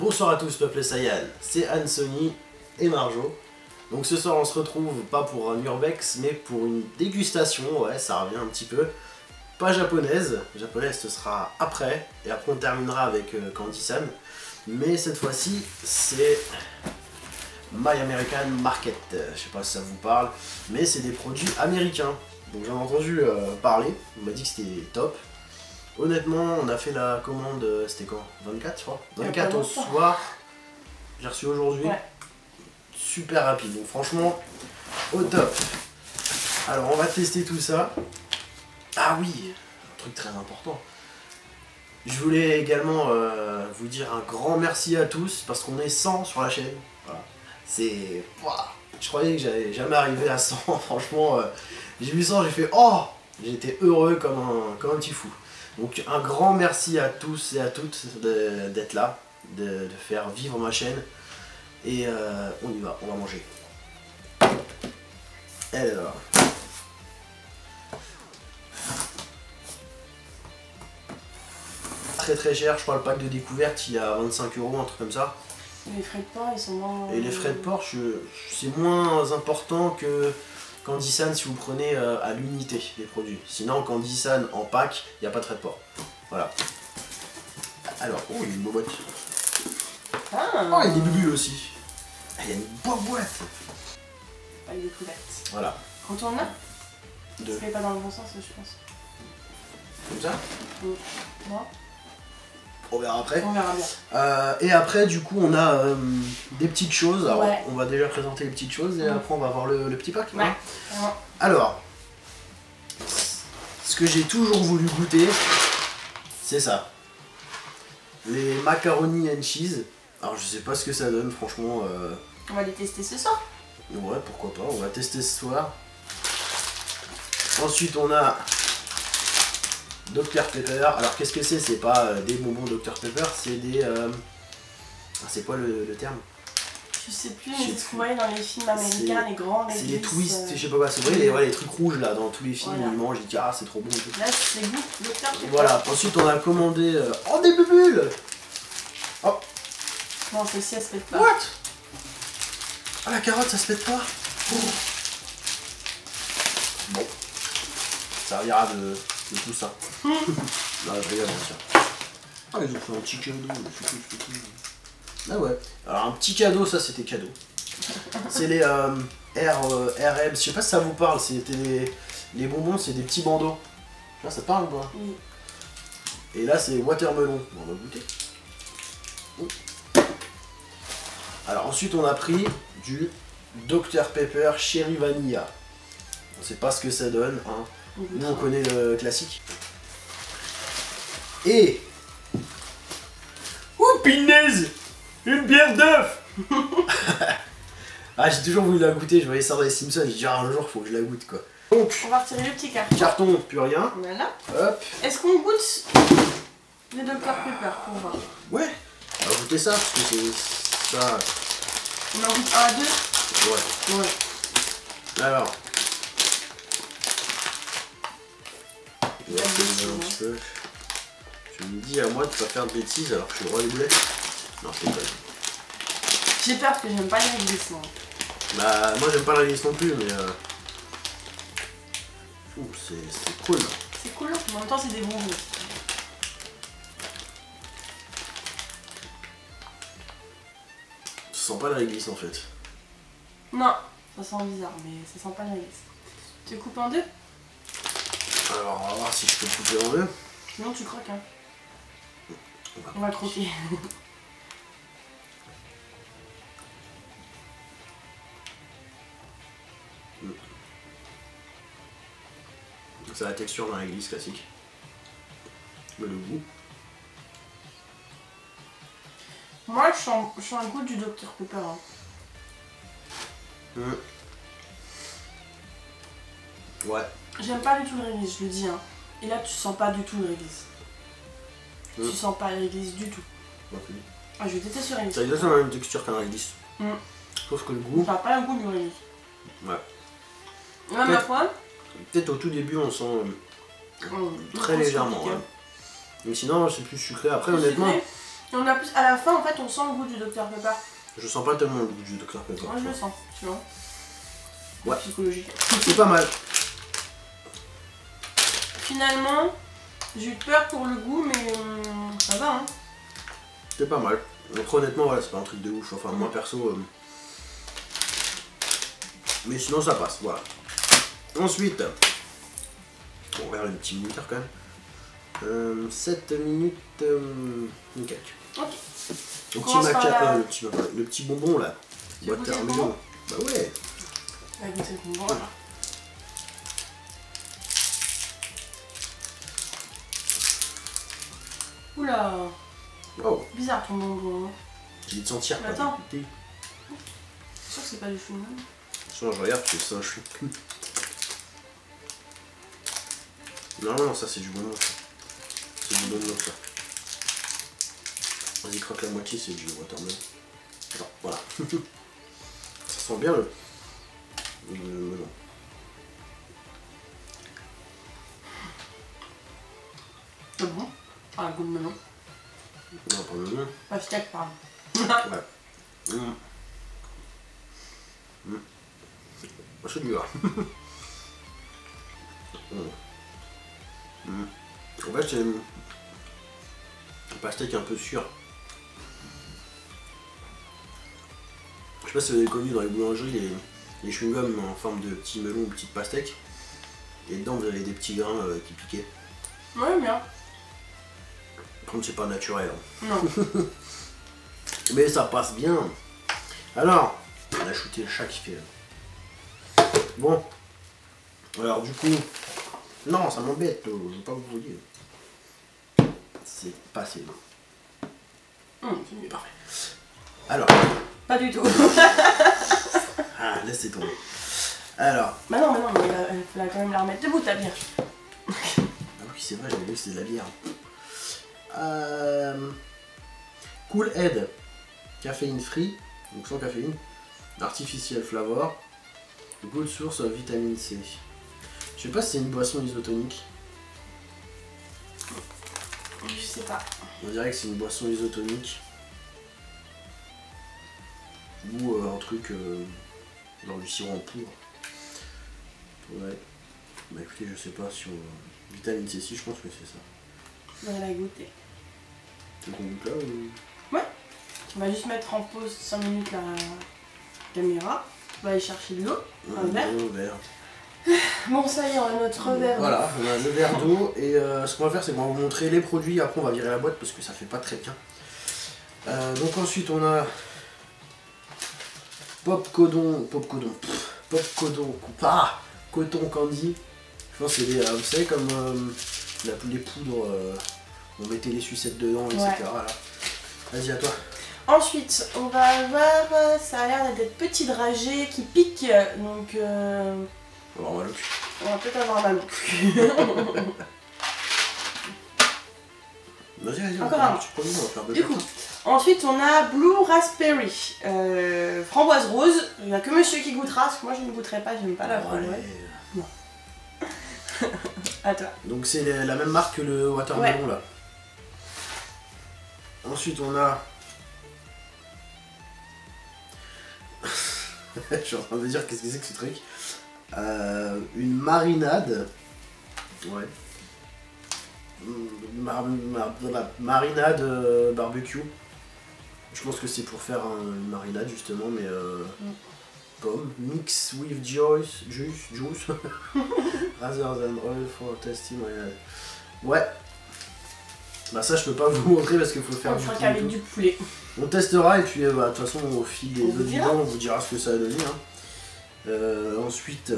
Bonsoir à tous, peuple Saiyan, c'est Anne-Sony et Marjo. Donc ce soir on se retrouve pas pour un urbex mais pour une dégustation, ouais ça revient un petit peu. Pas japonaise, japonaise ce sera après, et après on terminera avec Candy-san. Mais cette fois-ci c'est My American Market, je sais pas si ça vous parle, mais c'est des produits américains. Donc j'en ai entendu parler, on m'a dit que c'était top. Honnêtement, on a fait la commande, c'était quand 24 je crois 24 au soir, j'ai reçu aujourd'hui. Ouais. Super rapide, donc franchement, au top. Alors on va tester tout ça. Ah oui, un truc très important. Je voulais également vous dire un grand merci à tous, parce qu'on est 100 sur la chaîne. Voilà. C'est... Je croyais que j'allais jamais arriver à 100, franchement. J'ai vu 100, j'ai fait oh. J'étais heureux comme un petit fou. Donc un grand merci à tous et à toutes d'être là, de faire vivre ma chaîne. Et on y va, on va manger. Alors... très cher, je crois le pack de découverte il est à 25 €, un truc comme ça. Les frais de port ils sont moins... Et les frais de port, c'est moins important que Candy-san si vous prenez à l'unité les produits. Sinon Candy-san en pack, il n'y a pas de frais de port. Voilà. Alors, oh il y a une boîte. Ah. Oh il y a des bulles aussi. Ah, il y a une boîte. Pas les découvertes. Voilà. Retourne là. Ça se fait pas dans le bon sens je pense. Comme ça? Non. On verra après. On verra bien. Et après, du coup, on a des petites choses. Alors, ouais. On va déjà présenter les petites choses et après, on va voir le petit pack. Ouais. Hein. Alors, ce que j'ai toujours voulu goûter, c'est ça. Les macaroni and cheese. Alors, je sais pas ce que ça donne, franchement. On va les tester ce soir. Ouais, pourquoi pas. On va tester ce soir. Ensuite, on a Dr Pepper. Alors qu'est-ce que c'est? C'est pas des bonbons Dr Pepper, c'est des... c'est quoi le terme? Je sais plus, mais c'est ce qu'on voyait dans les films américains, les grands... C'est les twists, je sais pas quoi, c'est vrai, les trucs rouges là, dans tous les films, voilà. Ils mangent, ils disent ah c'est trop bon. Là c'est goût Dr Pepper. Voilà, ensuite on a commandé... oh des bulles. Oh. Non, celle-ci elle se pète pas. What? Ah la carotte ça se pète pas. Oh. Bon. Ça servira de tout ça. Non, je rigole, bien sûr. Ah, ils ont fait un petit cadeau. Ah ouais. Alors, un petit cadeau, ça c'était cadeau. C'est les RM, je sais pas si ça vous parle, c'était les bonbons, c'est des petits bandeaux. Là, ça te parle ou pas? Oui. Et là, c'est watermelon. Bon, on va goûter. Alors, ensuite, on a pris du Dr Pepper Cherry Vanilla. On sait pas ce que ça donne, hein. Nous on connaît le classique. Et... oh pinaise! Une bière d'œuf. Ah j'ai toujours voulu la goûter, je voyais ça dans les Simpsons, j'ai dit ah, un jour faut que je la goûte quoi. Donc... on va retirer le petit carton. Carton, plus rien. Voilà. Hop. Est-ce qu'on goûte les Dr Pepper pour voir? Ouais. On va goûter ça, parce que c'est ça... On en goûte 1 à 2? Ouais. Ouais. Alors... Je me dis à moi de pas faire de bêtises alors que je suis le roi des boulettes. Non, je déconne. J'ai peur parce que j'aime pas les réglisses. Bah, moi j'aime pas la réglisse non plus, mais ouh, c'est cool. C'est cool, en même temps c'est des bonbons. Ça sent pas la réglisse en fait. Non, ça sent bizarre, mais ça sent pas la réglisse. Tu coupes en deux? Alors, on va voir si je peux couper en deux. Sinon, tu croques, hein. On va croquer. C'est la texture d'un réglisse classique. Mais le goût. Moi, je sens le goût du Dr Pepper. Hein. Ouais. J'aime pas du tout le réglisse, je le dis. Hein. Et là, tu sens pas du tout le réglisse. Tu sens pas le réglisse du tout. Okay. Ah, je déteste le réglisse. Ça a exactement la même texture qu'un réglisse. Sauf que le goût... ça n'a pas le goût du réglisse. Ouais. Même la fois... peut-être au tout début, on sent très légèrement. Ouais. Mais sinon, c'est plus sucré. Après, honnêtement, Et on a plus, à la fin, en fait, on sent le goût du Dr Pepper. Je sens pas tellement le goût du Dr Pepper. Moi, je le sens, tu vois. Ouais. Psychologique. C'est pas mal. Finalement, j'ai eu peur pour le goût, mais ça va, hein. C'est pas mal. Donc honnêtement, voilà, c'est pas un truc de ouf. Enfin, moi perso... Mais sinon, ça passe, voilà. Ensuite, on va vers les petits minuteurs quand même. 7 minutes... une quelques. Ok. Le Commence petit par maca... la- le petit bonbon, là. Tu veux goûter le Watermelon. bonbon? Bah ouais. On va goûter le bonbon, voilà. Oula, Oh, bizarre ton bonbon. Hein. j'ai de sentir. Mais pas attends. de goûter. C'est sûr que c'est pas du chewing-gum. Sinon, je regarde, c'est un chou. Non, ça c'est du bonbon. C'est du bonbon, ça. Vas-y, croque la moitié, c'est du watermelon. Alors, voilà. Ça sent bien le melon. C'est bon. Ah, le goût de melon. Non, pas le melon. Pastèque, pardon. Ouais. C'est du gras. En fait, c'est un pastèque un peu sûr. Je sais pas si vous avez connu dans les boulangeries les chewing-gums en forme de petits melons ou petites pastèques. Et dedans, vous avez des petits grains qui piquaient. Ouais, bien. Par contre, c'est pas naturel. Hein. Non. Mais ça passe bien. Alors, on a shooté le chat qui fait. Bon. Alors, du coup. Non, ça m'embête. Je veux pas vous dire. C'est pas assez bon. C'est mieux. Parfait. Alors. Pas du tout. Ah, laissez tomber. Alors. Bah non, mais il fallait quand même la remettre debout, ta bière. Ah oui, c'est vrai, j'avais vu que c'était de la bière. Cool Head. Caféine free. Donc sans caféine. Artificial flavor. Good source of vitamine C. Je sais pas si c'est une boisson isotonique. Je sais pas. On dirait que c'est une boisson isotonique. Ou un truc dans du sirop en poudre. Ouais. Bah écoutez, je sais pas si on... Vitamine C, si, je pense que c'est ça. On va la goûter. Tu qu'on goûte là ou... Ouais. On va juste mettre en pause 5 minutes la caméra. On va aller chercher de l'eau. Un verre. verre. Bon, ça y est, on a notre verre. Voilà, on a le verre d'eau et ce qu'on va faire, c'est qu'on va vous montrer les produits. Après, on va virer la boîte parce que ça fait pas très bien. Donc ensuite, on a Popcodon, coton candy. Je pense que c'est des, vous savez, comme les poudres, on mettait les sucettes dedans, etc. Ouais. Là. Vas-y, à toi. Ensuite, on va avoir, ça a l'air d'être petits dragées qui piquent, donc On va avoir mal au cul. on va peut-être avoir mal au cul. Vas-y, Encore un. petit produit, on va faire deux Du coup, chacun. ensuite on a Blue Raspberry, framboise rose. Il n'y a que monsieur qui goûtera, parce que moi je ne goûterai pas, j'aime pas la framboise. Allez. À toi. Donc c'est la même marque que le watermelon là. Ensuite on a... Je suis en train de me dire qu'est-ce que c'est que ce truc. Une marinade. Ouais. Marinade barbecue. Je pense que c'est pour faire une marinade justement, mais pomme. Mix with juice. Rather than oil for tasting marinade. Ouais. Bah ça je peux pas vous montrer parce qu'il faut faire On du fera tout. qu'avec du poulet. On testera et puis de toute façon au fil des On vous autres dira. vidéos on vous dira ce que ça a donné. Hein. Ensuite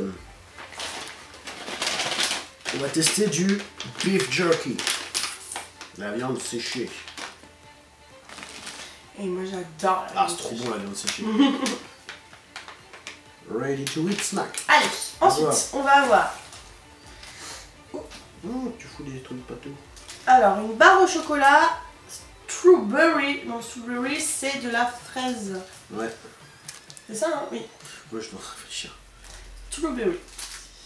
on va tester du beef jerky. La viande séchée. Et moi j'adore la Ah viande c'est trop séchée. bon la viande séchée. Ready to eat snack. Allez, ensuite Voilà. on va avoir Tu fous des trucs pâteux. alors une barre au chocolat strawberry. Non, strawberry c'est de la fraise. Ouais. C'est ça hein? Oui. Moi je dois réfléchir. Strawberry.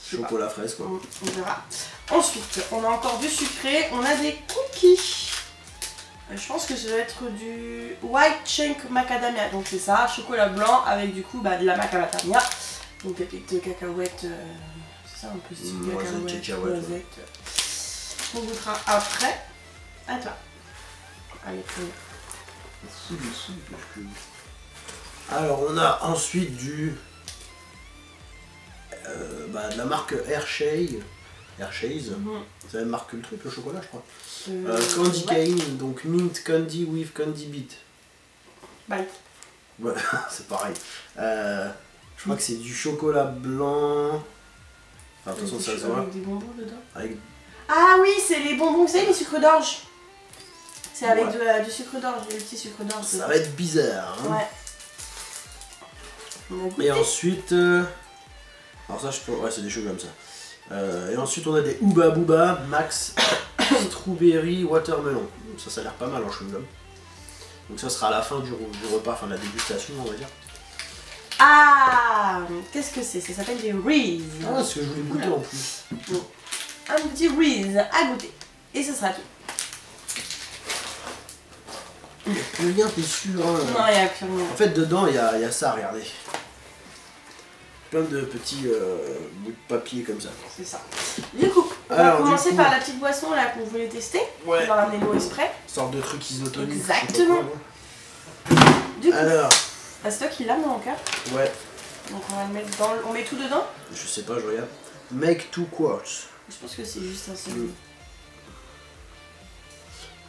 Je sais pas. Chocolat fraise quoi. On verra. Ensuite, on a encore du sucré, on a des cookies. Je pense que ça doit être du White Chunk Macadamia. Donc c'est ça, chocolat blanc avec du coup de la macadamia. Donc des petites cacahuètes. C'est ça un peu style cacahuètes, noisettes. On goûtera après. À toi. Allez, alors on a ensuite du de la marque Hershey's. C'est la même marque que le truc, le chocolat je crois. Candy cane, donc mint candy with candy beat. Bite. Ouais, c'est pareil. Je crois que c'est du chocolat blanc. Enfin, attention, ça se voit. Avec des bonbons dedans. Avec... Ah oui, c'est les bonbons, vous savez, les sucres d'orge. C'est avec du sucre d'orge, des petits sucres d'orge. Ça va être bizarre. Hein. Ouais. Et ensuite. Alors, ça, je peux. Ouais, c'est des choses comme ça. Et ensuite, on a des Ooba Booba Max Strawberry Watermelon. Ça a l'air pas mal en chewing-gum. Donc, ça sera à la fin du repas, enfin de la dégustation, on va dire. Ah, qu'est-ce que c'est? Ça s'appelle des Reese. Ah, c'est ce que je voulais goûter en plus. Bon. Un petit Reese à goûter. Et ce sera tout. Il n'y a plus rien, t'es sûr hein. Non, il n'y a plus rien. En fait, dedans, il y a ça, regardez. Plein de petits bouts de papier comme ça. C'est ça. Du coup, on va commencer par la petite boisson là qu'on voulait tester. Ouais. On va ramener l'eau exprès. Sorte de truc isotonique. Exactement. Du coup, alors. c'est toi qui l'as mon cœur. Ouais. Donc on va le mettre dans. On met tout dedans. Je sais pas, je regarde. Make 2 quarts. Je pense que c'est juste un seul.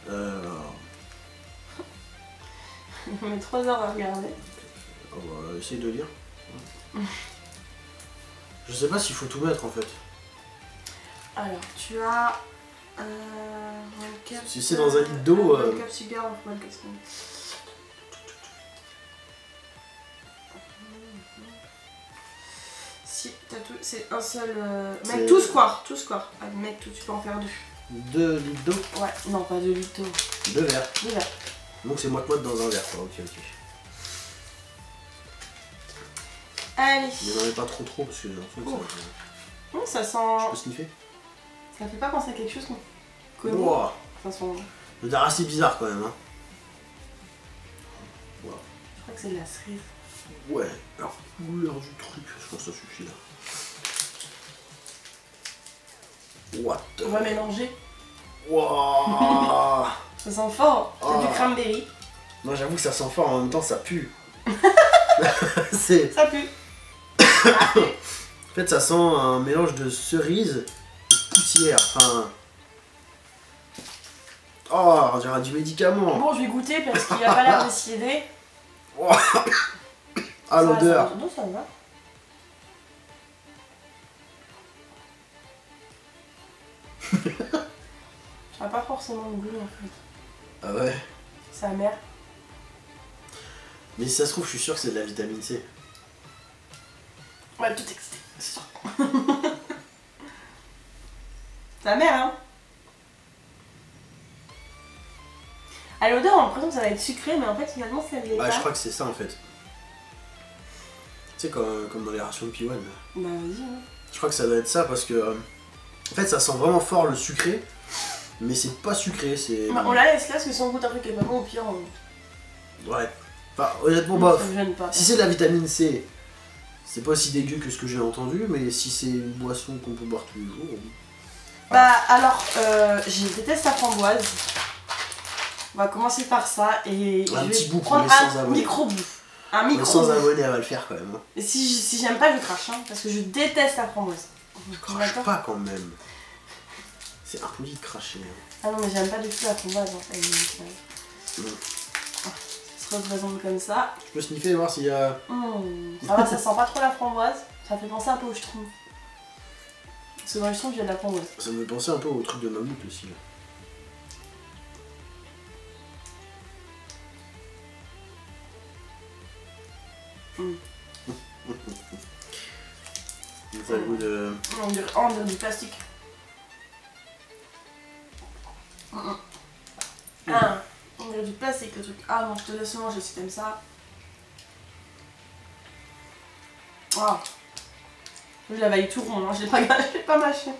Alors. On met 3 heures à regarder. On va essayer de lire. Je sais pas s'il faut tout mettre en fait. Alors, tu as si c'est dans un litre d'eau. Cup sugar, one cup spoon. Si, t'as tout, c'est un seul. Mec, tout square. Ah, mec, tout, tu peux en faire 2. 2 litres d'eau. Ouais, non, pas 2 litres d'eau. 2 verres. 2 verres. Donc c'est moite-moite dans un verre quoi, ok. Allez. Mais n'en ai pas trop parce que j'ai l'impression que ça sent. Je peux sniffer. Ça fait pas penser à quelque chose qu'on connaît. Wow. De toute façon. C'est assez bizarre quand même hein. Wow. Je crois que c'est de la cerise. Ouais, alors couleur du truc, je pense que ça suffit là. What the... On va mélanger. Wow. Ça sent fort, c'est du cranberry. Moi j'avoue que ça sent fort, en même temps ça pue. Ça pue. En fait ça sent un mélange de cerise et de poussière, enfin... Oh, on dirait du médicament. Bon, je vais goûter parce qu'il a pas l'air de s'y aider. Ah, l'odeur. Non, ça va. Ça n'a pas forcément le goût en fait. Ah ouais. C'est amer. Mais si ça se trouve, je suis sûr que c'est de la vitamine C. Ouais, tout excité, c'est sûr. C'est amer, hein. À l'odeur, on a l'impression que ça va être sucré, mais en fait, finalement, ça l'est pas. Je crois que c'est ça en fait. Tu sais, comme dans les rations de P1. Bah, vas-y, hein. Je crois que ça doit être ça parce que. En fait, ça sent vraiment fort le sucré, mais c'est pas sucré, c'est. Bah, on la laisse là parce que si on goûte un truc qui est pas bon, au pire, on. Ouais. Enfin, honnêtement, bof. Ça me gêne pas. Si c'est de la vitamine C, c'est pas aussi dégueu que ce que j'ai entendu, mais si c'est une boisson qu'on peut boire tous les jours. Bah, alors, je déteste la framboise. On va commencer par ça et Un je petit vais bout prendre pour les 100 un abonnés. micro-bout. Un micro. Sans abonnés, elle va le faire quand même. Hein. Et si j'aime pas, je crache, hein, parce que je déteste la framboise. Crache pas quand même. C'est impoli de cracher. Hein. Ah non, mais j'aime pas du tout la framboise en fait. Donc, ça se représente comme ça. Je peux sniffer et voir s'il y a. Ça va, ça sent pas trop la framboise. Ça fait penser un peu au schtroumpf. Parce que dans le schtroumpf, il y a de la framboise. Ça me fait penser un peu au truc de mammouth aussi. Là. Ça a le goût de... On dirait du plastique. Ah, on dirait du plastique le truc. Ah non, je te laisse manger si t'aimes ça. Ah. Je l'avais tout rond, hein. Je l'ai pas mâché.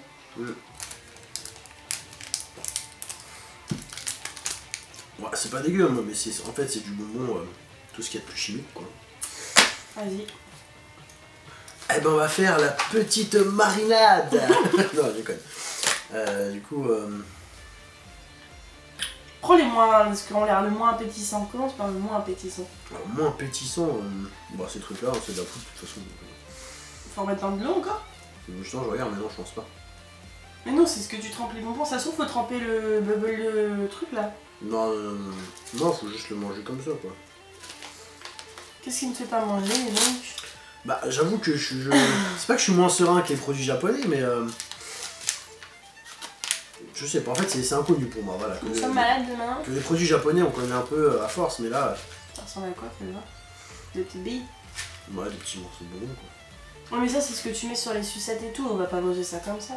Ouais, c'est pas dégueu, moi, mais en fait, c'est du bonbon, tout ce qu'il y a de plus chimique, quoi. Vas-y. Eh ben, on va faire la petite marinade. Non, je déconne. Du coup... Prends les moins, parce qu'on a l'air le moins appétissant. Commence par le moins appétissant. Alors, moins appétissant, bah, ces trucs-là, c'est de la poudre, de toute façon. Faut en mettre dans de l'eau encore? Justement, je regarde, mais non, je pense pas. Mais non, c'est ce que tu trempes les bonbons. Ça se trouve, faut tremper le truc là. Non, non, faut juste le manger comme ça, quoi. Qu'est-ce qui ne fait pas manger, les donc? Bah, j'avoue que c'est pas que je suis moins serein que les produits japonais, mais je sais pas, en fait, c'est inconnu pour moi, voilà. Nous sommes malades demain. Que les produits japonais, on connaît un peu à force, mais là... Ça ressemble à quoi, fais voir? Des petites billes? Ouais, des petits morceaux de bonbons, quoi. Ouais, mais ça, c'est ce que tu mets sur les sucettes et tout. On va pas manger ça comme ça.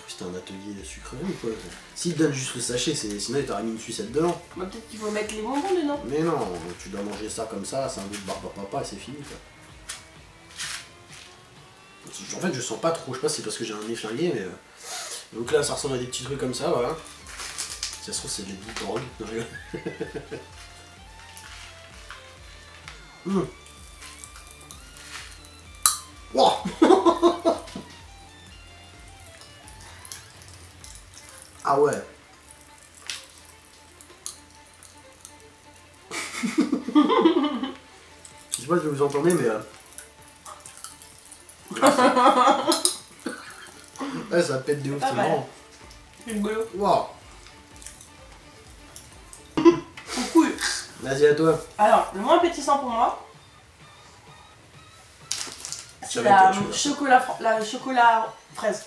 C'était un atelier de sucrerie ou quoi? S'ils te donnent juste le sachet, sinon ils t'auraient mis une sucette dedans. Bah, peut-être qu'il faut mettre les bonbons dedans. Mais non, tu dois manger ça comme ça, c'est un goût de barbe à papa et c'est fini, quoi. En fait, je sens pas trop, je sais pas si c'est parce que j'ai un nez flingué, mais... Donc là, ça ressemble à des petits trucs comme ça, voilà. Si ça se trouve, c'est des bouts de drogue. Non, je rigole. Wow. Ah ouais. Je sais pas si vous entendez, mais... Ouais, ça pète des ouf, c'est marrant. C'est rigolo. Waouh. Cool. Vas-y, à toi. Alors, le moins appétissant pour moi, c'est la chocolat fraise.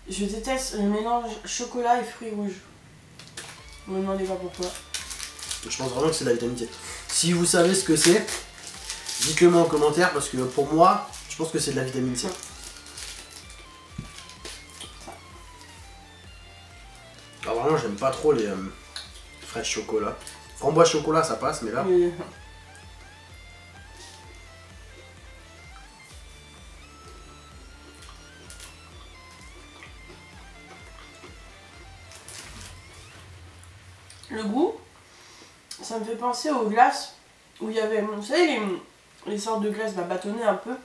Je déteste le mélange chocolat et fruits rouges. Ne me demandez pas pourquoi. Je pense vraiment que c'est la vitamine C. Si vous savez ce que c'est, dites-le moi en commentaire parce que pour moi, je pense que c'est de la vitamine C. Alors vraiment, j'aime pas trop les fraises chocolat. Framboise chocolat, ça passe, mais là... Oui. Le goût, ça me fait penser aux glaces où il y avait, vous savez, les sortes de glaces bâtonnées un peu,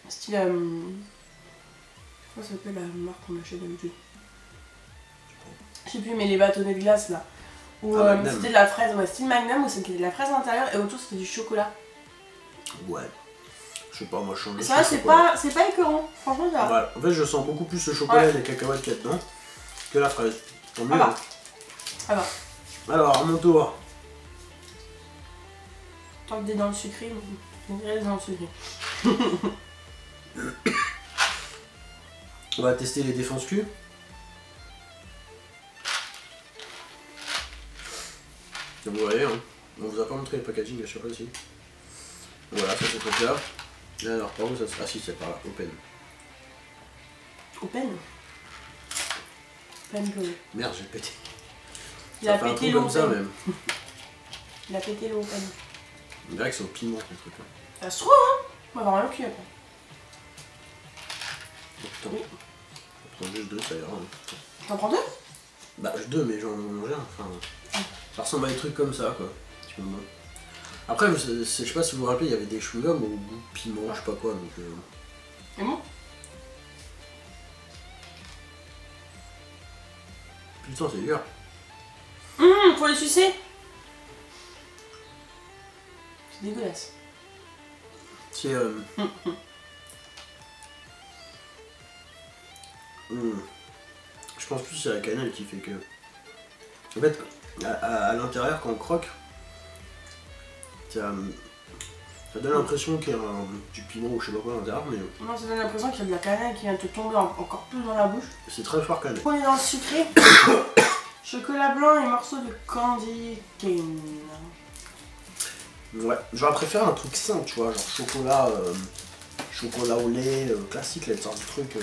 style, comment ça s'appelle la marque qu'on achète d'habitude? Je sais plus, mais les bâtonnets de glace là, où c'était de la fraise, ouais, style Magnum, où c'était de la fraise à l'intérieur et autour c'était du chocolat. Ouais. Je sais pas, moi je change de Ça, c'est pas écœurant, franchement ça va. Ouais. En fait, je sens beaucoup plus le chocolat et les cacahuètes qu'il y a dedans que la fraise. Tant mieux. Ah bah. Alors, à mon tour. Tant que t'es dans le sucré, on reste dans le sucré. On va tester les défenses Q. Vous voyez, hein. On vous a pas montré le packaging à chaque fois aussi. Voilà, ça c'est truc là. Alors, par où ça se... Ah si, c'est par là, open. Open? Open bleu. Merde, j'ai pété. Il a pété l'eau. Comme ça même. Il a pété l'eau open. On dirait que c'est au piment ce truc là. Ça se trouve, hein? On va avoir un cul après. Putain. On prend juste deux, ça ira. Hein. T'en prends deux? Bah, deux, mais j'en mange un. Enfin, ça ressemble à des trucs comme ça, quoi. Après, je sais pas si vous vous rappelez, il y avait des chewing-gums au goût piment, je sais pas quoi, donc... C'est bon? Putain, c'est dur. Faut les sucer? C'est dégueulasse. C'est... Je pense plus que c'est la cannelle qui fait que... En fait, à l'intérieur, quand on croque, ça donne l'impression qu'il y a du piment ou je sais pas quoi à l'intérieur, mais... Non, ça donne l'impression qu'il y a de la cannelle qui vient te tomber encore plus dans la bouche. C'est très fort cannelle. On est dans le sucré. Chocolat blanc et morceaux de candy cane. Ouais, j'aurais préféré un truc simple, tu vois, genre chocolat au lait, classique, là, une sorte de truc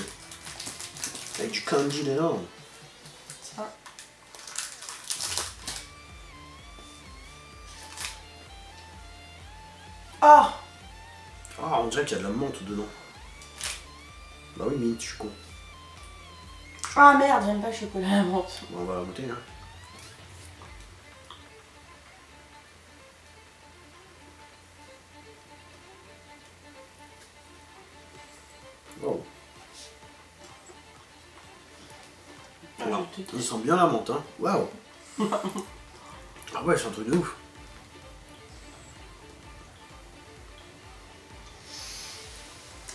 avec du candy dedans. Ça. Ah! Ah, on dirait qu'il y a de la menthe dedans. Bah oui, mais je suis con. Ah merde, j'aime pas le chocolat à la menthe. Bon, on va la goûter, hein. Il sent bien la menthe, hein. Waouh. Ah ouais, c'est un truc de ouf.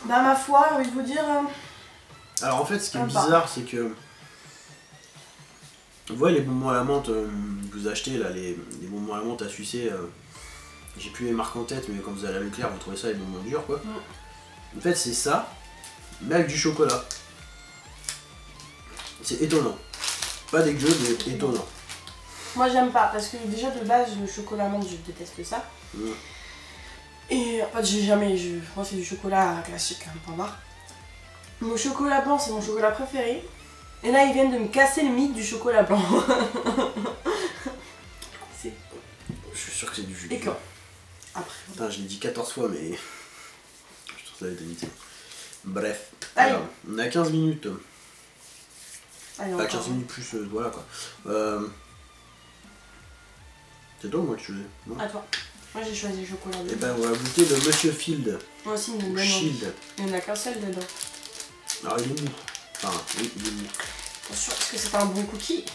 Bah ma foi, j'ai envie de vous dire... Alors en fait, ce qui est bizarre, c'est que... Vous voyez les bonbons à la menthe que vous achetez, là, les bonbons à la menthe à sucer, j'ai plus les marques en tête, mais quand vous allez à Leclerc, vous trouvez ça, les bonbons durs, quoi. En fait, c'est ça, mais avec du chocolat. C'est étonnant. Pas dégueu, mais étonnant. Moi, j'aime pas, parce que déjà, de base, le chocolat menthe, je déteste ça. Et en fait, moi, c'est du chocolat classique, hein, point barre. Mon chocolat blanc, c'est mon chocolat préféré. Et là, ils viennent de me casser le mythe du chocolat blanc. Je suis sûr que c'est du jus. Et quoi après. Putain, je l'ai dit 14 fois, mais... je trouve ça d'éternité. Bref. Allez. Alors, on a 15 minutes. Allez, pas 15 minutes plus, voilà quoi. C'est toi ou moi que tu choisis? Non. À toi. Moi, j'ai choisi le chocolat blanc. Et ben, on va goûter le Monsieur Field. Moi aussi, il me Shield. Il n'y en a qu'un seul dedans. Alors, il est mou. Enfin, oui, il est mou. Attention, est-ce que c'est un bon cookie?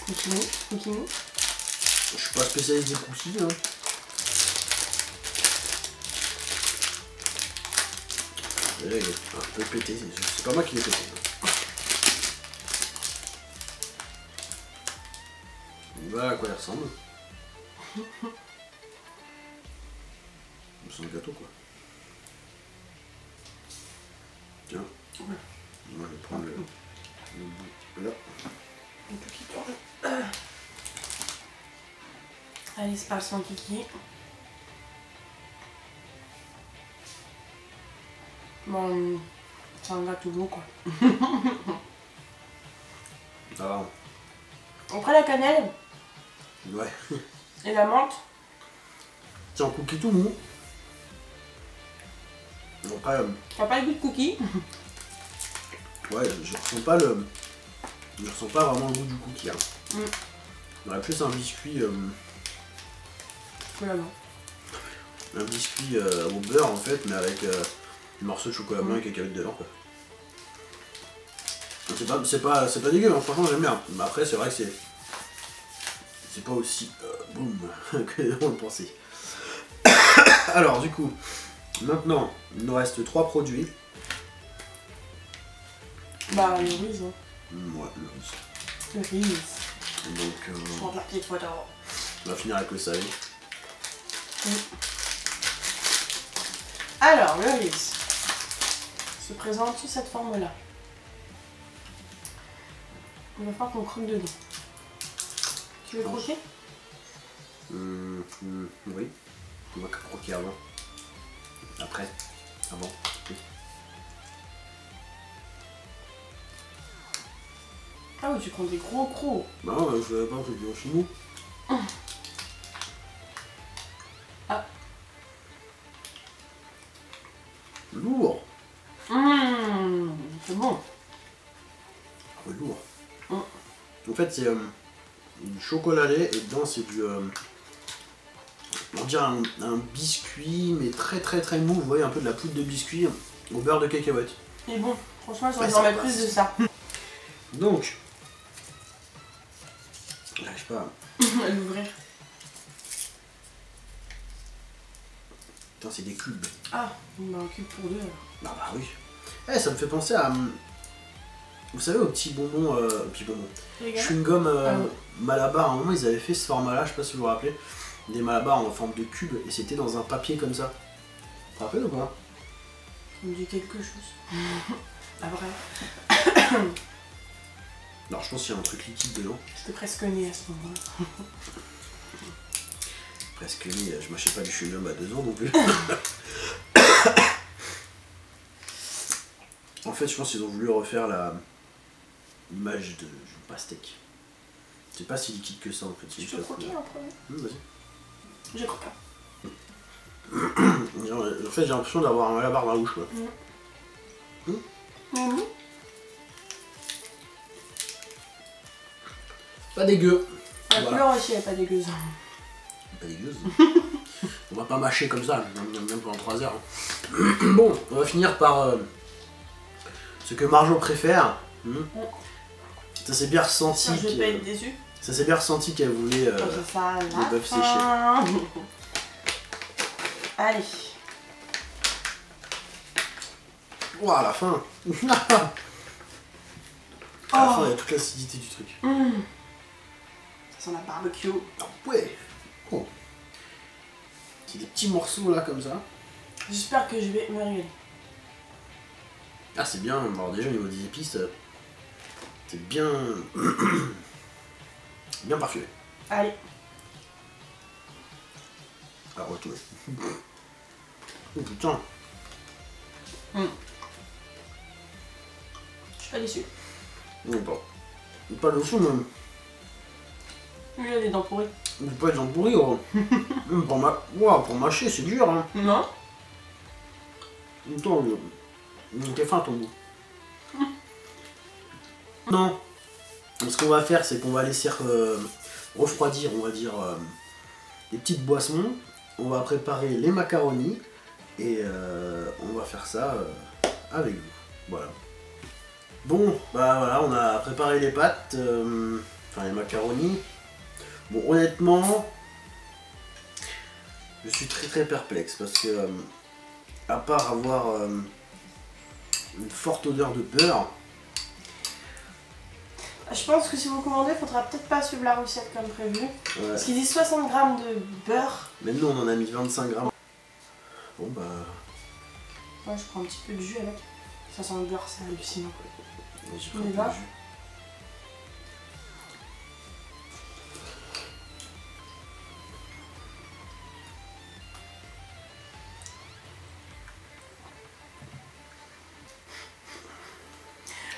Cookie mou. Je suis pas spécialiste des cookies, hein. Et là, il est un peu pété. C'est pas moi qui l'ai pété. Voilà à quoi il ressemble. C'est un gâteau, quoi. Tiens. Ouais. Moi, je vais prendre le bout là. Un peu qui tourne. Allez, c'est parti, mon kiki. Bon, c'est un gâteau beau, quoi. Alors. On prend la cannelle. Ouais. Et la menthe. C'est un cookie tout mou. Après, T'as pas le goût de cookie? ouais, je ressens pas le... Je ressens pas vraiment le goût du cookie. Hein. On aurait plus un biscuit... Chocolat blanc. Un biscuit au beurre en fait, mais avec des morceaux de chocolat blanc et cacahuètes dedans, quoi. C'est pas dégueu, hein. Franchement j'aime bien. Mais après c'est vrai que c'est pas aussi boum que on le pensait. Alors du coup, maintenant il nous reste 3 produits. Bah le riz, hein. Ouais, le riz. Le riz. Donc Je prends de la petite photo. on va finir avec le salé. Alors, le riz se présente sous cette forme-là. Il va falloir qu'on croque dedans. Tu veux croquer? Oui. On va croquer avant. Après. Avant. Oui. Ah oui, tu prends des gros crocs. Non, je savais pas que c'était en chimie. Ah. Lourd. C'est bon. Ouais, lourd. En fait, c'est du chocolat lait et dedans c'est du... on dirait un biscuit, mais très mou. Vous voyez un peu de la poudre de biscuit au beurre de cacahuète. Et bon, franchement, ça va en mettre plus de ça. Donc, j'arrive pas à l'ouvrir. Putain, c'est des cubes. Ah, on a un cube pour deux alors. Ah bah oui. Eh, ça me fait penser à... Vous savez, aux petits bonbons... chewing-gum Malabar. À un moment, ils avaient fait ce format-là, je sais pas si vous vous rappelez. Des Malabar en forme de cube, et c'était dans un papier comme ça. Tu te rappelles ou pas? Ça me dit quelque chose. Ah vrai. Alors je pense qu'il y a un truc liquide dedans. J'étais presque née à ce moment-là. Presque née, je m'achète pas du chewing-gum à 2 ans non plus. En fait, je pense qu'ils ont voulu refaire l'image du pastèque. C'est pas si liquide que ça en fait. Tu veux croquer en premier? Vas-y. Je croque pas. En fait, j'ai l'impression d'avoir un Malabar dans la bouche, quoi. Pas dégueu. La couleur aussi elle est pas dégueuse. Pas dégueuse. On va pas mâcher comme ça, même pendant 3 heures. Bon, on va finir par ce que Marjo préfère. Ça s'est bien ressenti. Je vais pas être déçu. Ça s'est bien ressenti qu'elle voulait le bœuf séché. Allez. Ouah, à la fin. À la fin, il y a toute l'acidité du truc. Ça sent la barbecue. Ah ouais. Oh. C'est des petits morceaux là comme ça. J'espère que je vais me régaler. Ah c'est bien, alors déjà au niveau des épices, c'est bien... bien parfumé. Allez. Alors retourner. Oh putain. Je suis pas déçu. Non pas. Pas le fou même. Il y a des dents pourries. Pas des dents pourries gros. Même pour mâcher c'est dur hein. Non. Attends, t'es fin ton goût. Non. Ce qu'on va faire c'est qu'on va laisser refroidir on va dire les petites boissons. On va préparer les macaronis et on va faire ça avec vous. Voilà. Bon, bah voilà, on a préparé les pâtes, enfin les macaronis. Bon, honnêtement, je suis très perplexe parce que, à part avoir une forte odeur de beurre. Je pense que si vous commandez, il faudra peut-être pas suivre la recette comme prévu. Ouais. Parce qu'il dit 60 g de beurre. Même nous, on en a mis 25 grammes. Bon, bah. Ouais, je prends un petit peu de jus avec. Ça sent le beurre, c'est hallucinant. On y va.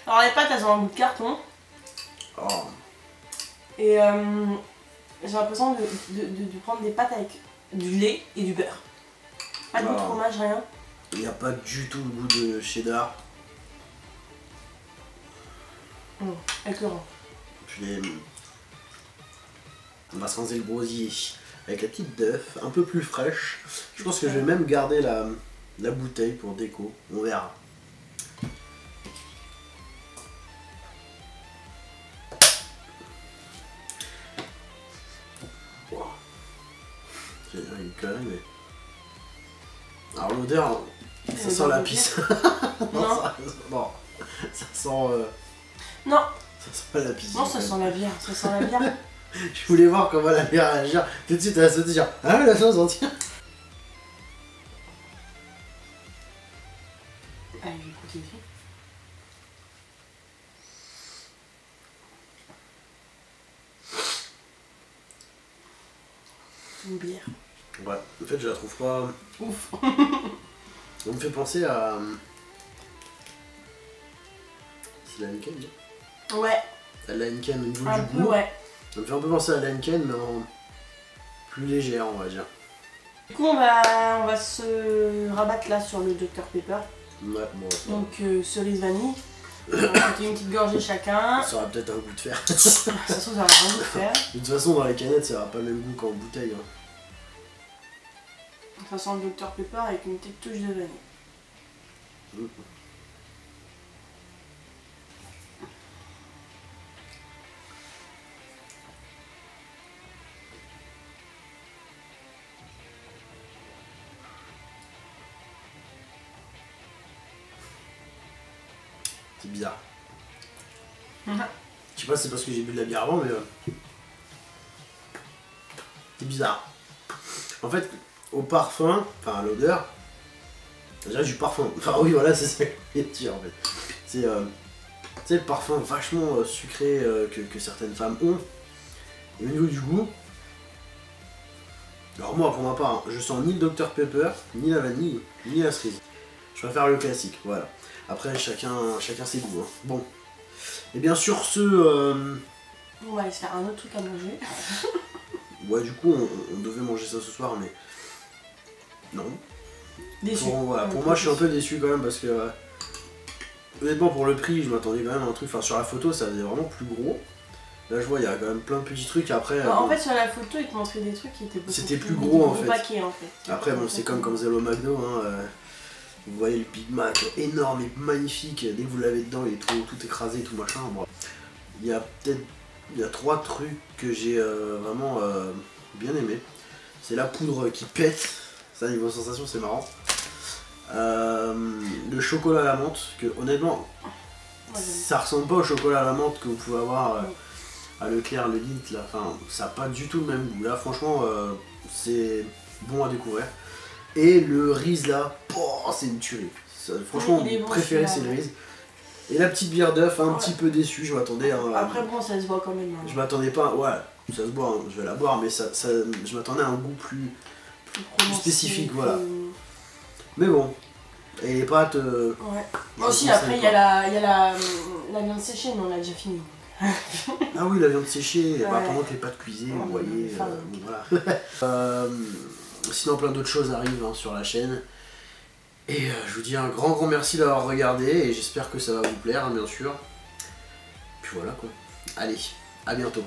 Alors les pâtes, elles ont un goût de carton. Oh. Et j'ai l'impression de prendre des pâtes avec du lait et du beurre. Pas de goût de fromage, rien. Il n'y a pas du tout le goût de cheddar. Écœurant. Puis on va se rincer le brosier avec la petite d'œuf, un peu plus fraîche. Je pense que je vais même garder la bouteille pour déco. On verra. Wow. C'est une connerie, mais... Alors l'odeur, ça sent la pisse. Non. Non, ça sent... Non. Ça sent pas la pisse. Non, ça sent la bière, ça sent la bière. Je voulais voir comment la bière réagir. Tout de suite, elle a sauté genre, ah la chose entière. Allez, je vais goûter ici. Une bière. Ouais, en fait, je la trouve pas... Ouf. On me fait penser à... C'est la Heineken, non? Ouais. La Heineken au niveau Un du peu, goût. ouais. Ça me fait un peu penser à la Heineken, mais en plus légère, on va dire. Du coup, on va se rabattre là sur le Dr Pepper. Ouais, bon, ça, Donc, cerise vanille. On va mettre une petite gorgée chacun. ça aura peut-être un goût de fer. Ça se trouve, ça va rien nous faire. De toute façon, dans les canettes, ça aura pas le même goût qu'en bouteille. Hein. Ça sent le Dr Pepper avec une petite touche de vanille. C'est bizarre. Je sais pas si c'est parce que j'ai bu de la bière avant, mais... c'est bizarre. En fait, au parfum, enfin à l'odeur, déjà du parfum. Enfin oui, voilà, c'est ça que je voulais dire en fait. C'est le parfum vachement sucré que certaines femmes ont. Et au niveau du goût, alors moi pour ma part, hein, je sens ni le Dr Pepper, ni la vanille, ni la cerise. Je préfère le classique, voilà. Après chacun ses goûts. Hein. Bon. Et bien sur ce... On va aller se faire un autre truc à manger. Ouais, du coup on devait manger ça ce soir, mais... Non. Déçu. Voilà, pour moi je suis un peu déçu quand même parce que... honnêtement pour le prix je m'attendais quand même à un truc, enfin sur la photo ça faisait vraiment plus gros. Là je vois il y a quand même plein de petits trucs après... En fait sur la photo ils te montraient des trucs qui étaient beaucoup c'était plus gros en fait. paquet, en fait. Après bon c'est comme Zelo McDo, hein, vous voyez le Big Mac énorme et magnifique, dès que vous l'avez dedans il est tout écrasé et tout machin. Bon. il y a 3 trucs que j'ai vraiment bien aimé. C'est la poudre qui pète, ça niveau sensation c'est marrant. Le chocolat à la menthe, que honnêtement ça ressemble pas au chocolat à la menthe que vous pouvez avoir à Leclerc, le Lidl là, enfin ça n'a pas du tout le même goût là, franchement c'est bon à découvrir. Et le riz là, oh, c'est une tuerie. Franchement mon préféré c'est le riz. Et la petite bière d'œuf, un petit peu déçu, je m'attendais à... Après bon ça se voit quand même. Hein. Je m'attendais pas, ouais, ça se boit, hein, je vais la boire, mais je m'attendais à un goût plus spécifique, voilà. Mais bon, et les pâtes... Ouais. Moi aussi, après il y a la viande séchée, mais on l'a déjà fini. Ah oui, la viande séchée, ouais. Pendant que les pâtes cuisées, vous voyez, voilà. Sinon plein d'autres choses arrivent hein, sur la chaîne. Et je vous dis un grand merci d'avoir regardé et j'espère que ça va vous plaire, hein, bien sûr. Puis voilà quoi. Allez, à bientôt.